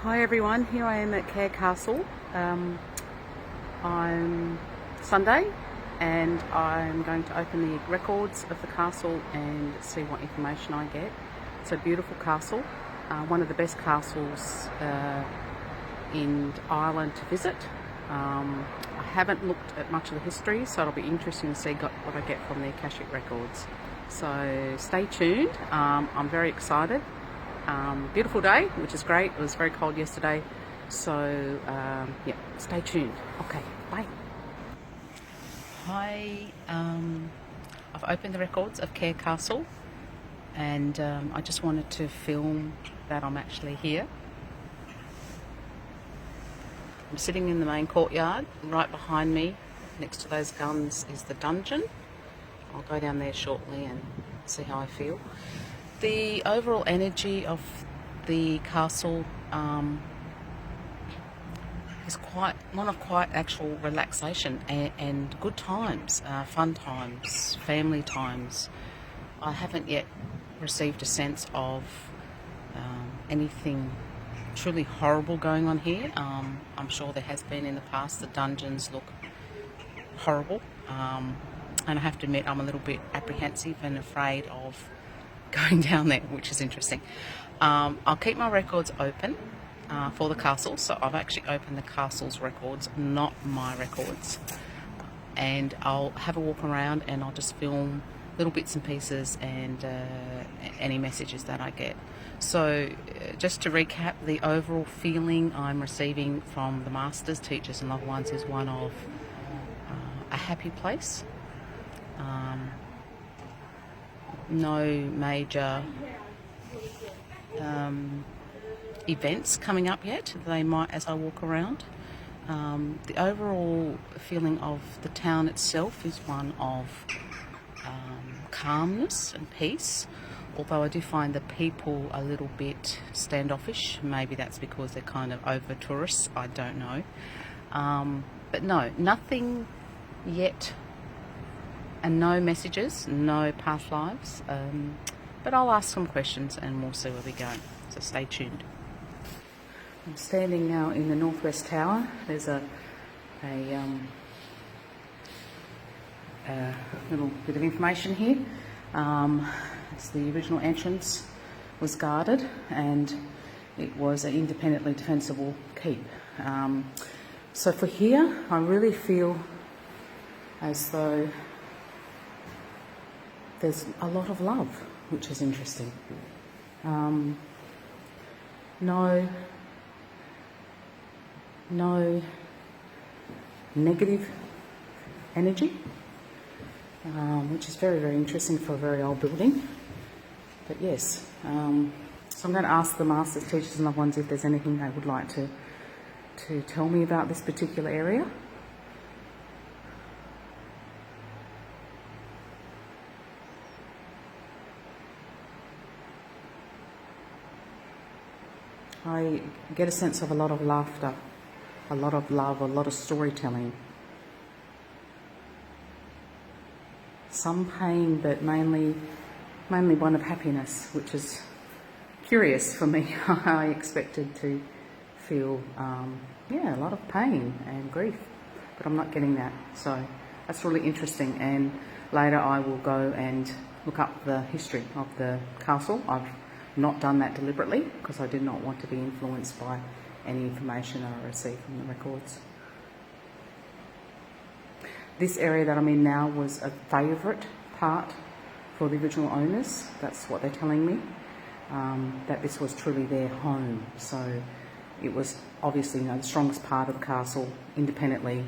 Hi everyone, here I am at Cahir Castle. I'm Sunday and I'm going to open the records of the castle and see what information I get. It's a beautiful castle, one of the best castles in Ireland to visit. I haven't looked at much of the history, so it'll be interesting to see what I get from the Akashic records. So stay tuned. I'm very excited. Beautiful day, which is great. It was very cold yesterday, so yeah, stay tuned. Okay, bye. Hi, I've opened the records of Cahir Castle, and I just wanted to film that I'm actually here. I'm sitting in the main courtyard. Right behind me, next to those guns, is the dungeon. I'll go down there shortly and see how I feel. The overall energy of the castle is one of quite actual relaxation and good times, fun times, family times. I haven't yet received a sense of anything truly horrible going on here. I'm sure there has been in the past. The dungeons look horrible, and I have to admit I'm a little bit apprehensive and afraid of going down there, which is interesting. I'll keep my records open for the castle, so I've actually opened the castle's records, not my records, and I'll have a walk around and I'll just film little bits and pieces and any messages that I get. So just to recap, the overall feeling I'm receiving from the masters, teachers and loved ones is one of a happy place. No major events coming up yet. They might as I walk around. The overall feeling of the town itself is one of calmness and peace, although I do find the people a little bit standoffish. Maybe that's because they're kind of over tourists, I don't know. But no, nothing yet. And no messages, no past lives, but I'll ask some questions and we'll see where we go, so stay tuned. I'm standing now in the northwest tower. There's a little bit of information here. It's the original entrance was guarded and it was an independently defensible keep. So for here, I really feel as though there's a lot of love, which is interesting. No negative energy, which is very, very interesting for a very old building. But yes, so I'm going to ask the masters, teachers and loved ones if there's anything they would like to tell me about this particular area. I get a sense of a lot of laughter, a lot of love, a lot of storytelling. Some pain, but mainly one of happiness, which is curious for me. I expected to feel, a lot of pain and grief, but I'm not getting that. So that's really interesting. And later I will go and look up the history of the castle. I've not done that deliberately because I did not want to be influenced by any information that I received from the records. This area that I'm in now was a favourite part for the original owners. That's what they're telling me, that this was truly their home. So it was obviously the strongest part of the castle, independently,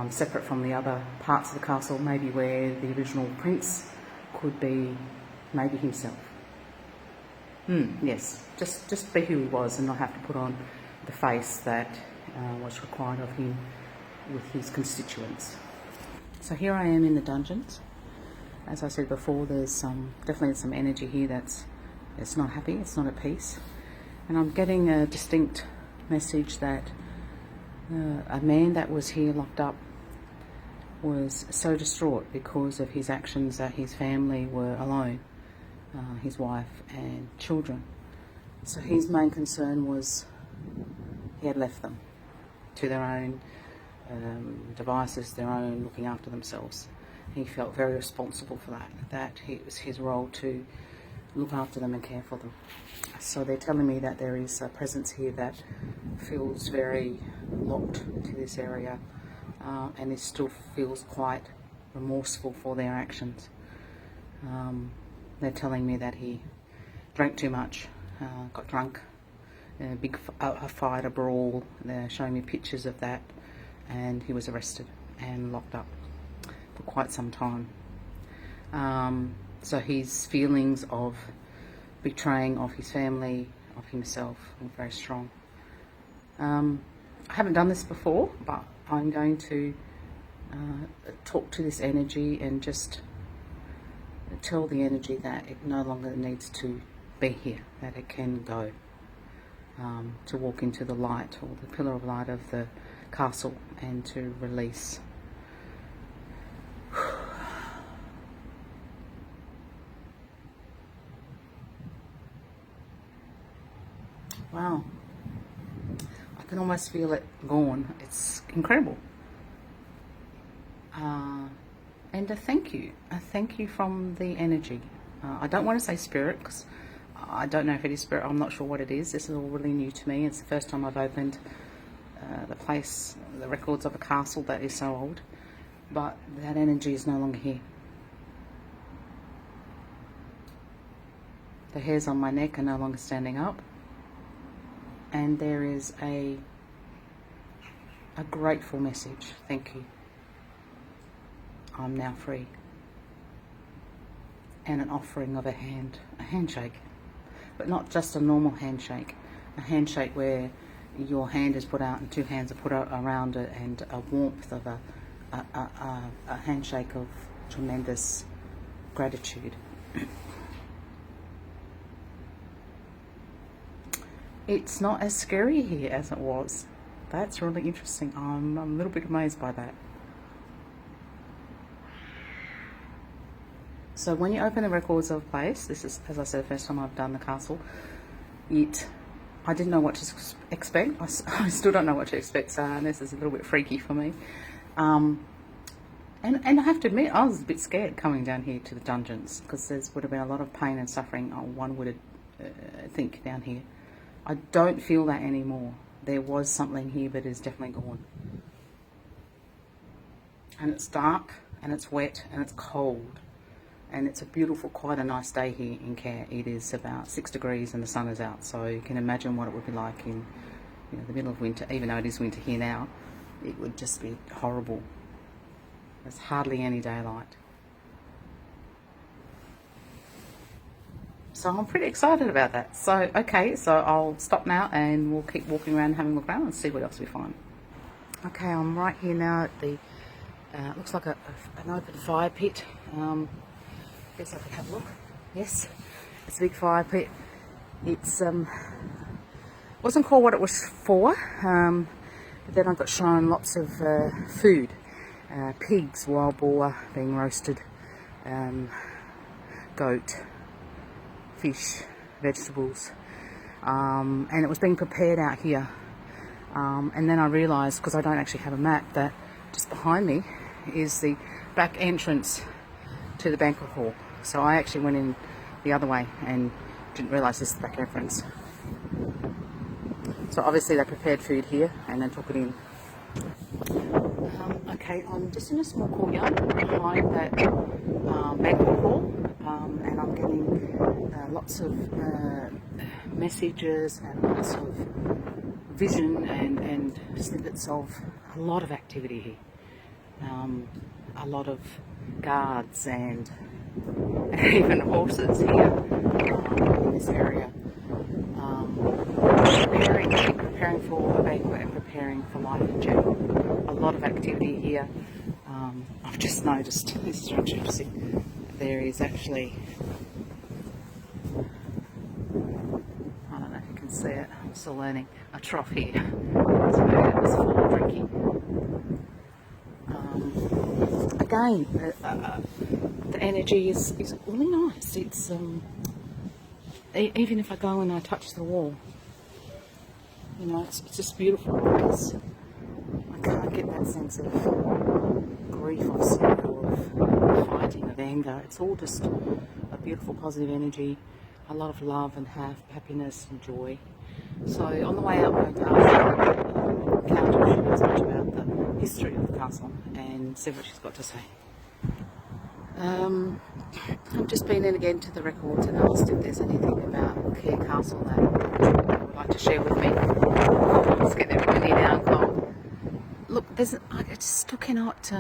separate from the other parts of the castle, maybe where the original prince could be, maybe himself. Yes, just be who he was and not have to put on the face that was required of him with his constituents. So here I am in the dungeons. As I said before, there's definitely some energy here it's not happy, it's not at peace. And I'm getting a distinct message that a man that was here locked up was so distraught because of his actions that his family were alone. His wife and children. So his main concern was he had left them to their own devices, their own looking after themselves. He felt very responsible for that it was his role to look after them and care for them. So they're telling me that there is a presence here that feels very locked to this area, and it still feels quite remorseful for their actions. They're telling me that he drank too much, got drunk, a fight, a brawl. They're showing me pictures of that, and he was arrested and locked up for quite some time. So his feelings of betraying of his family, of himself, are very strong. I haven't done this before, but I'm going to talk to this energy and just tell the energy that it no longer needs to be here, that it can go, to walk into the light or the pillar of light of the castle and to release. Wow, I can almost feel it gone. It's incredible. And a thank you from the energy. I don't want to say spirit because I don't know if it is spirit. I'm not sure what it is. This is all really new to me. It's the first time I've opened the records of a castle that is so old, but that energy is no longer here. The hairs on my neck are no longer standing up, and there is a grateful message. Thank you. I'm now free. And an offering of a handshake, but not just a normal handshake, a handshake where your hand is put out and two hands are put out around it, and a warmth of a handshake of tremendous gratitude. It's not as scary here as it was. That's really interesting. I'm a little bit amazed by that. So when you open the records of a place, this is, as I said, the first time I've done the castle, I didn't know what to expect. I still don't know what to expect, so this is a little bit freaky for me. And I have to admit, I was a bit scared coming down here to the dungeons, because there would have been a lot of pain and suffering, one would think, down here. I don't feel that anymore. There was something here, but it's definitely gone. And it's dark, and it's wet, and it's cold. And it's a beautiful, quite a nice day here in Cahir. It is about 6 degrees and the sun is out, so you can imagine what it would be like in the middle of winter. Even though it is winter here now, it would just be horrible. There's hardly any daylight. So I'm pretty excited about that. So, okay, so I'll stop now and we'll keep walking around, having a look around and see what else we find. Okay, I'm right here now at the, looks like an open fire pit. Guess I could have a look. Yes, it's a big fire pit. It's wasn't called what it was for, but then I got shown lots of food, pigs, wild boar being roasted, goat, fish, vegetables, and it was being prepared out here. And then I realised, because I don't actually have a map, that just behind me is the back entrance to the banquet hall. So I actually went in the other way and didn't realise this is the back entrance. So obviously they prepared food here and then took it in. Okay, I'm just in a small courtyard behind that banquet hall, and I'm getting lots of messages and lots of vision and snippets of a lot of activity here. A lot of guards and even horses here in this area, preparing for a banquet and preparing for life in general. A lot of activity here. I've just noticed, this is really interesting, there is actually, I don't know if you can see it, I'm still learning, a trough here. So it was full of drinking. Again, the energy is really nice. It's even if I go and I touch the wall, You know, it's just beautiful place. I can't get that sense of grief, of sorrow, of fighting, of anger. It's all just a beautiful, positive energy, a lot of love and happiness and joy. So on the way out, I'm going to ask Countess, she knows much about the history of the castle, and see what she's got to say. I've just been in again to the records and asked if there's anything about Cahir Castle that you would like to share with me. It's getting really now and cold. Look, I just still cannot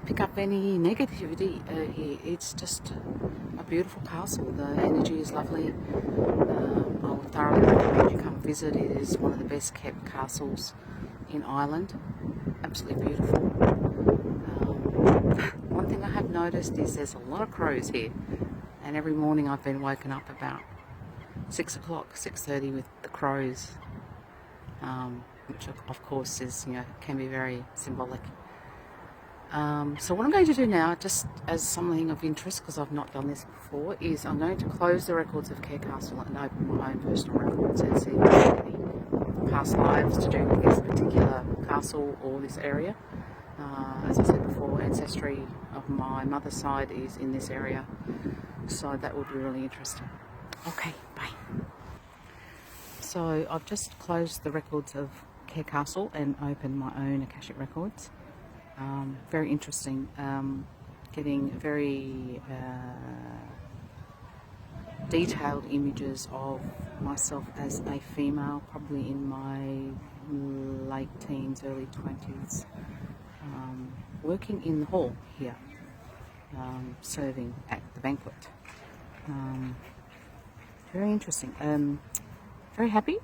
pick up any negativity here. It's just a beautiful castle. The energy is lovely. I would thoroughly recommend you come visit. It is one of the best kept castles in Ireland. Absolutely beautiful. One thing I have noticed is there's a lot of crows here, and every morning I've been woken up about 6 o'clock, 6:30 with the crows, which of course is, can be very symbolic. So what I'm going to do now, just as something of interest, because I've not done this before, is I'm going to close the records of Cahir Castle and open my own personal records and see if there's any past lives to do with this particular castle or this area. As I said before, ancestry of my mother's side is in this area, so that would be really interesting. Okay, bye. So I've just closed the records of Cahir Castle and opened my own Akashic records. Very interesting, getting very detailed images of myself as a female, probably in my late teens, early 20s, working in the hall here, serving at the banquet. Very interesting. Very happy.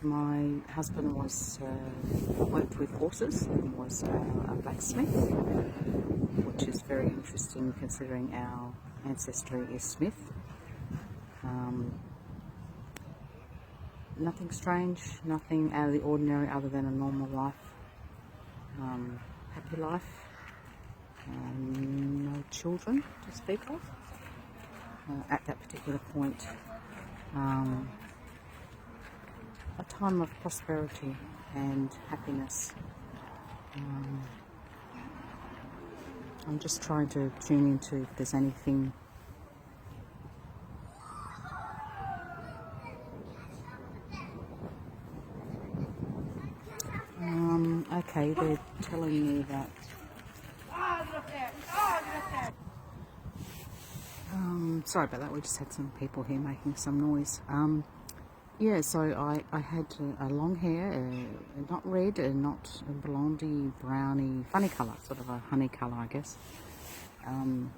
My husband worked with horses and was a blacksmith, which is very interesting considering our ancestry is Smith. Nothing strange, nothing out of the ordinary other than a normal life. Happy life. No children to speak of at that particular point. A time of prosperity and happiness. I'm just trying to tune into if there's anything okay, they're telling me that sorry about that, we just had some people here making some noise. Yeah, so I had a long hair, not red and not a blondie, brownie, funny colour, sort of a honey colour, I guess. I'm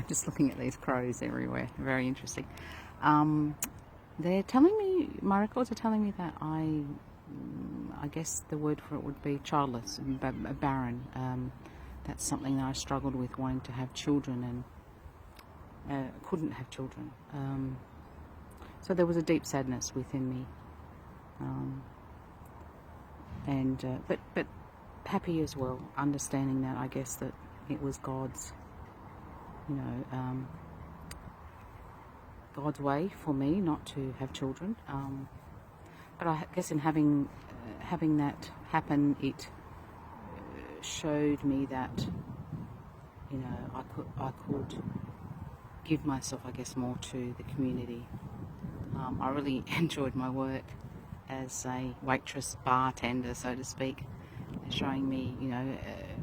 just looking at these crows everywhere, very interesting. They're telling me, my records are telling me that I guess the word for it would be childless, barren. That's something that I struggled with, wanting to have children and couldn't have children. So there was a deep sadness within me, but happy as well, understanding that I guess that it was God's, God's way for me not to have children. But I guess in having that happen, it showed me that I could give myself, I guess, more to the community. I really enjoyed my work as a waitress, bartender, so to speak, showing me,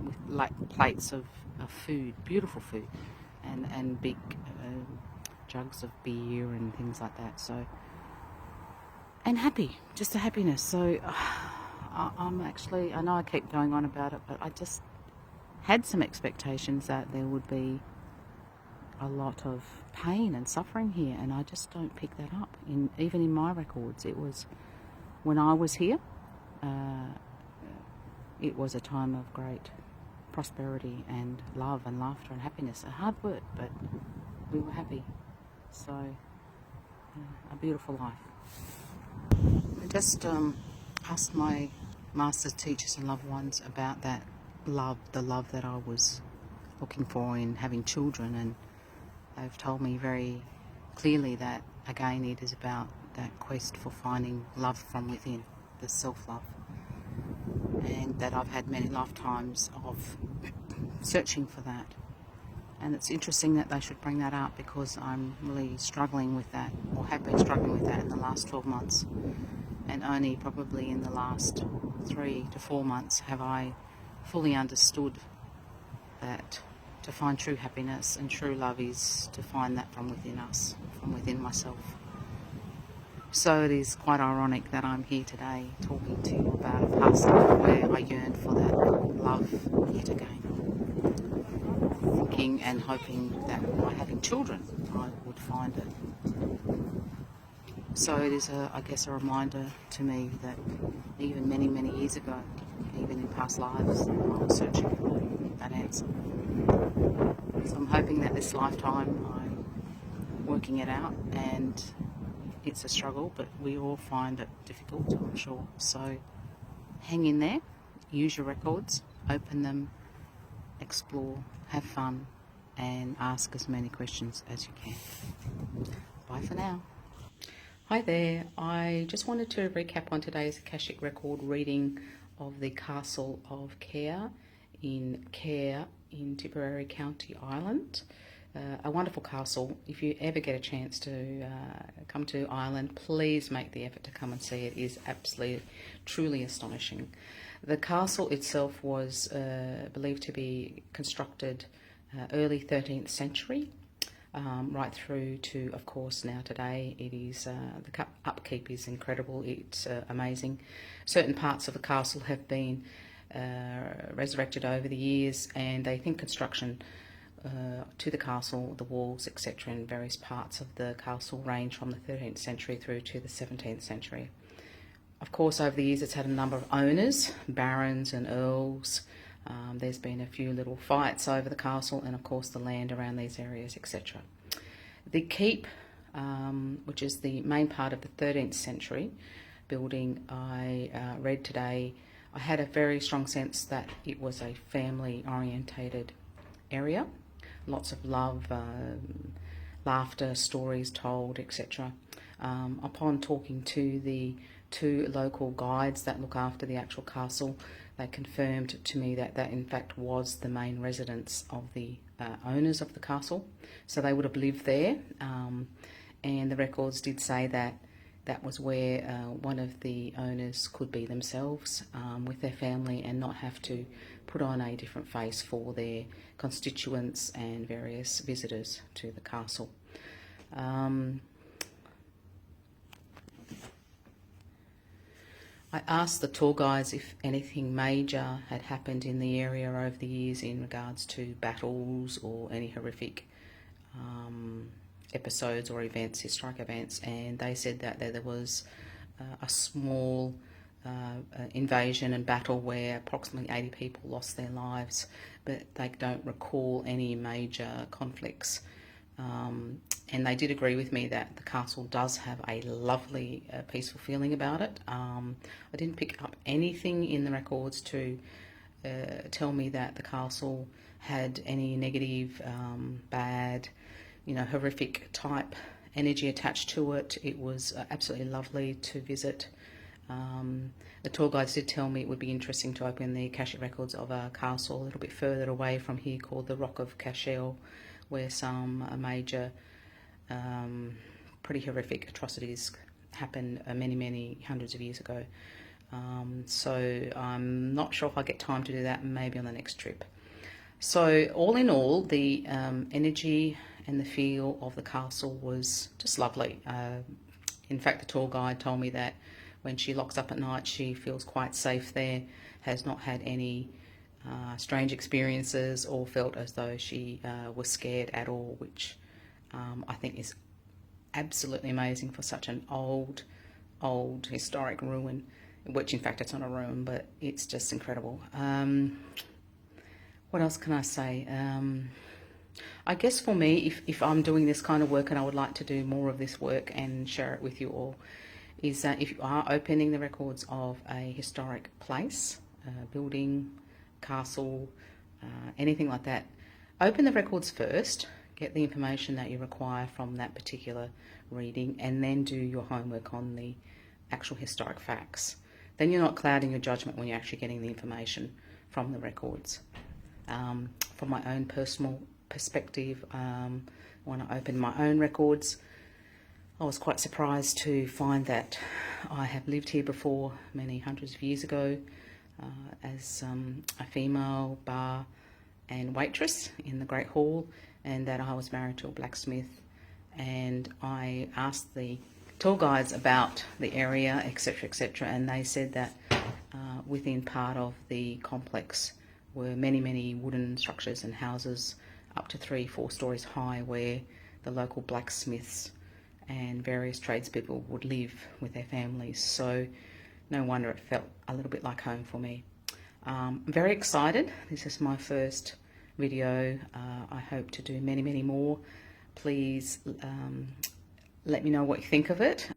with like plates of food, beautiful food, and big jugs of beer and things like that. So, and happy, just a happiness. So, I'm actually, I know I keep going on about it, but I just had some expectations that there would be a lot of pain and suffering here, and I just don't pick that up. Even in my records, it was when I was here. It was a time of great prosperity and love and laughter and happiness. A hard work, but we were happy. So, a beautiful life. I just asked my masters, teachers, and loved ones about that love, the love that I was looking for in having children, and they've told me very clearly that, again, it is about that quest for finding love from within, the self-love, and that I've had many lifetimes of searching for that. And it's interesting that they should bring that up, because I'm really struggling with that, or have been struggling with that in the last 12 months. And only probably in the last 3 to 4 months have I fully understood that to find true happiness and true love is to find that from within us, from within myself. So it is quite ironic that I'm here today talking to you about a past life where I yearned for that love yet again. Thinking and hoping that by having children I would find it. So it is, I guess, a reminder to me that even many, many years ago, even in past lives, I was searching for that answer. So I'm hoping that this lifetime I'm working it out, and it's a struggle, but we all find it difficult, I'm sure. So hang in there, use your records, open them, explore, have fun, and ask as many questions as you can. Bye for now. Hi there, I just wanted to recap on today's Akashic record reading of the Castle of Cahir in Tipperary County, Ireland. A wonderful castle. If you ever get a chance to come to Ireland, please make the effort to come and see it. It is absolutely, truly astonishing. The castle itself was believed to be constructed early 13th century, right through to, of course, now today. It is the upkeep is incredible. It's amazing. Certain parts of the castle have been resurrected over the years, and they think construction to the castle, the walls, etc., in various parts of the castle range from the 13th century through to the 17th century. Of course, over the years it's had a number of owners, barons and earls. There's been a few little fights over the castle and, of course, the land around these areas, etc. The keep, which is the main part of the 13th century building, I read today, I had a very strong sense that it was a family-orientated area. Lots of love, laughter, stories told, etc. Upon talking to the 2 local guides that look after the actual castle, they confirmed to me that that in fact was the main residence of the owners of the castle. So they would have lived there, and the records did say that that was where one of the owners could be themselves with their family and not have to put on a different face for their constituents and various visitors to the castle. I asked the tour guides if anything major had happened in the area over the years in regards to battles or any horrific episodes or events, historic events, and they said that there was a small invasion and battle where approximately 80 people lost their lives, but they don't recall any major conflicts. And they did agree with me that the castle does have a lovely, peaceful feeling about it. I didn't pick up anything in the records to tell me that the castle had any negative, bad, horrific type energy attached to it. It was absolutely lovely to visit. The tour guides did tell me it would be interesting to open the Akashic records of a castle a little bit further away from here called the Rock of Cahir, where some major, pretty horrific atrocities happened many hundreds of years ago. So I'm not sure if I get time to do that, maybe on the next trip. So all in all, the energy and the feel of the castle was just lovely. In fact, the tour guide told me that when she locks up at night, she feels quite safe there, has not had any strange experiences or felt as though she was scared at all, which I think is absolutely amazing for such an old historic ruin, which in fact it's not a ruin, but it's just incredible. What else can I say? I guess for me, if I'm doing this kind of work, and I would like to do more of this work and share it with you all, is that if you are opening the records of a historic place, building, castle, anything like that, open the records first, get the information that you require from that particular reading, and then do your homework on the actual historic facts. Then you're not clouding your judgment when you're actually getting the information from the records. From my own personal perspective, when I opened my own records, I was quite surprised to find that I have lived here before many hundreds of years ago as a female bar and waitress in the Great Hall, and that I was married to a blacksmith. And I asked the tour guides about the area, etc., and they said that within part of the complex were many wooden structures and houses up to 3-4 stories high, where the local blacksmiths and various tradespeople would live with their families. So no wonder it felt a little bit like home for me. I'm very excited. This is my first video. I hope to do many more. Please let me know what you think of it.